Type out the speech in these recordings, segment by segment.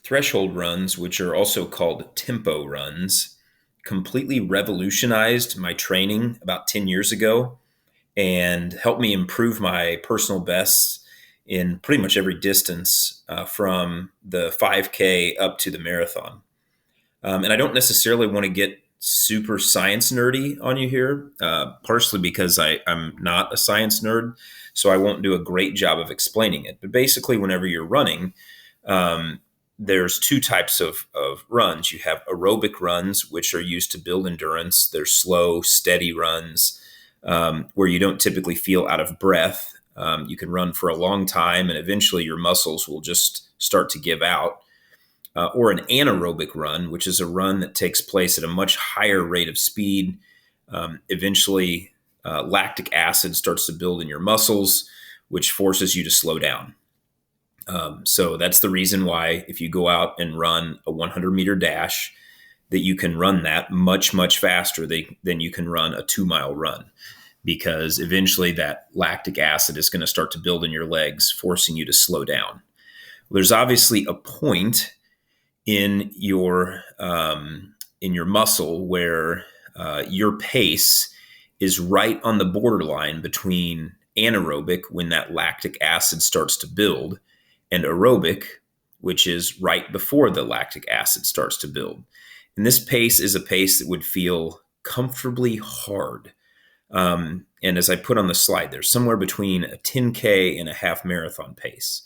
Threshold runs, which are also called tempo runs, completely revolutionized my training about 10 years ago and helped me improve my personal bests in pretty much every distance from the 5K up to the marathon. And I don't necessarily want to get super science nerdy on you here, partially because I'm not a science nerd, so I won't do a great job of explaining it. But basically, whenever you're running, um, there's two types of runs. You have aerobic runs, which are used to build endurance. They're slow, steady runs where you don't typically feel out of breath. You can run for a long time, and eventually your muscles will just start to give out. Or an anaerobic run, which is a run that takes place at a much higher rate of speed. Eventually, lactic acid starts to build in your muscles, which forces you to slow down. So that's the reason why if you go out and run a 100-meter dash, that you can run that much, much faster than you can run a 2-mile run, because eventually that lactic acid is going to start to build in your legs, forcing you to slow down. There's obviously a point in your muscle where your pace is right on the borderline between anaerobic, when that lactic acid starts to build, and aerobic, which is right before the lactic acid starts to build. And this pace is a pace that would feel comfortably hard. And as I put on the slide, there's somewhere between a 10K and a half marathon pace.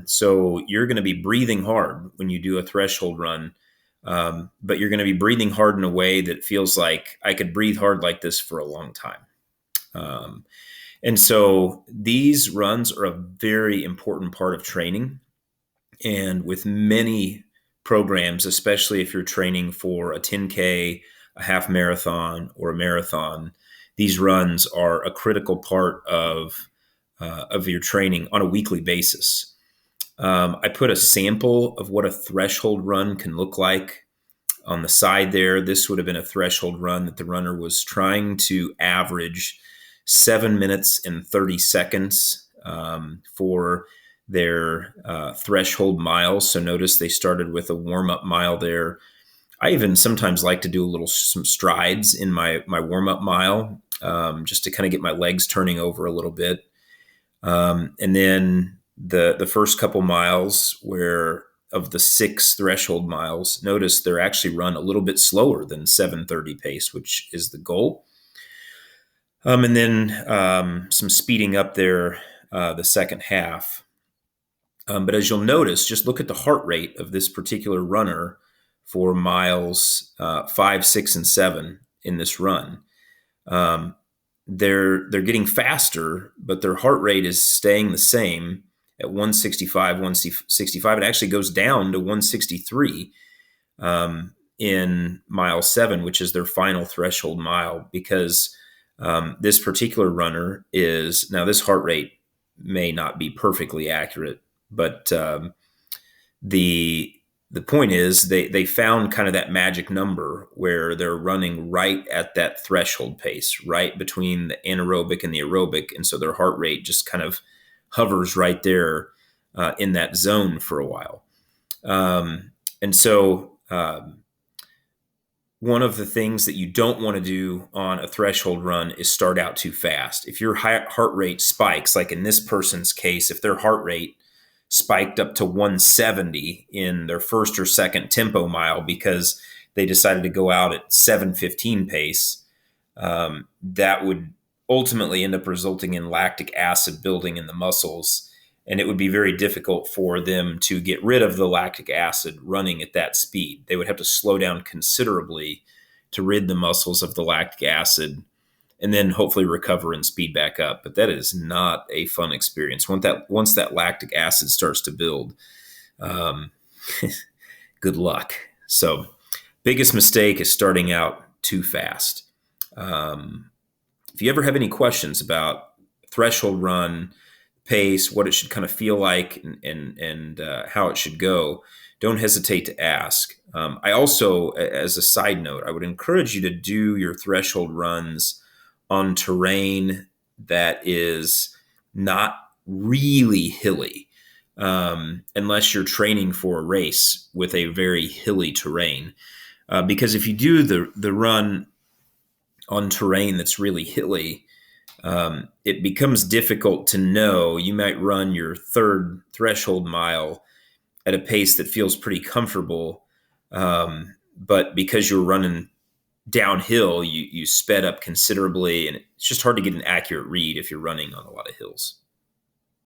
So you're going to be breathing hard when you do a threshold run, but you're going to be breathing hard in a way that feels like I could breathe hard like this for a long time. And so these runs are a very important part of training. And with many programs, especially if you're training for a 10K, a half marathon, or a marathon, these runs are a critical part of your training on a weekly basis. I put a sample of what a threshold run can look like on the side there. This would have been a threshold run that the runner was trying to average 7 minutes and 30 seconds for their threshold miles. So notice they started with a warm-up mile there. I even sometimes like to do some strides in my warm-up mile, just to kind of get my legs turning over a little bit. And then the first couple miles of the 6 threshold miles, notice they're actually run a little bit slower than 7:30 pace, which is the goal. And then some speeding up there the second half. But as you'll notice, just look at the heart rate of this particular runner for miles 5, 6, and 7 in this run. They're getting faster, but their heart rate is staying the same at 165, 165. It actually goes down to 163 in mile 7, which is their final threshold mile, because this particular runner now this heart rate may not be perfectly accurate, but the point is they found kind of that magic number where they're running right at that threshold pace, right between the anaerobic and the aerobic. And so their heart rate just kind of hovers right there in that zone for a while. And so one of the things that you don't want to do on a threshold run is start out too fast. If your heart rate spikes, like in this person's case, if their heart rate spiked up to 170 in their first or second tempo mile because they decided to go out at 7:15 pace, that would ultimately end up resulting in lactic acid building in the muscles. And it would be very difficult for them to get rid of the lactic acid running at that speed. They would have to slow down considerably to rid the muscles of the lactic acid and then hopefully recover and speed back up. But that is not a fun experience. Once that lactic acid starts to build, good luck. So biggest mistake is starting out too fast. If you ever have any questions about threshold run, pace, what it should kind of feel like, and how it should go, don't hesitate to ask. I also, as a side note, I would encourage you to do your threshold runs on terrain that is not really hilly. unless you're training for a race with a very hilly terrain. Because if you do the run on terrain that's really hilly, it becomes difficult to know. You might run your third threshold mile at a pace that feels pretty comfortable, but because you're running downhill, you sped up considerably, and it's just hard to get an accurate read if you're running on a lot of hills.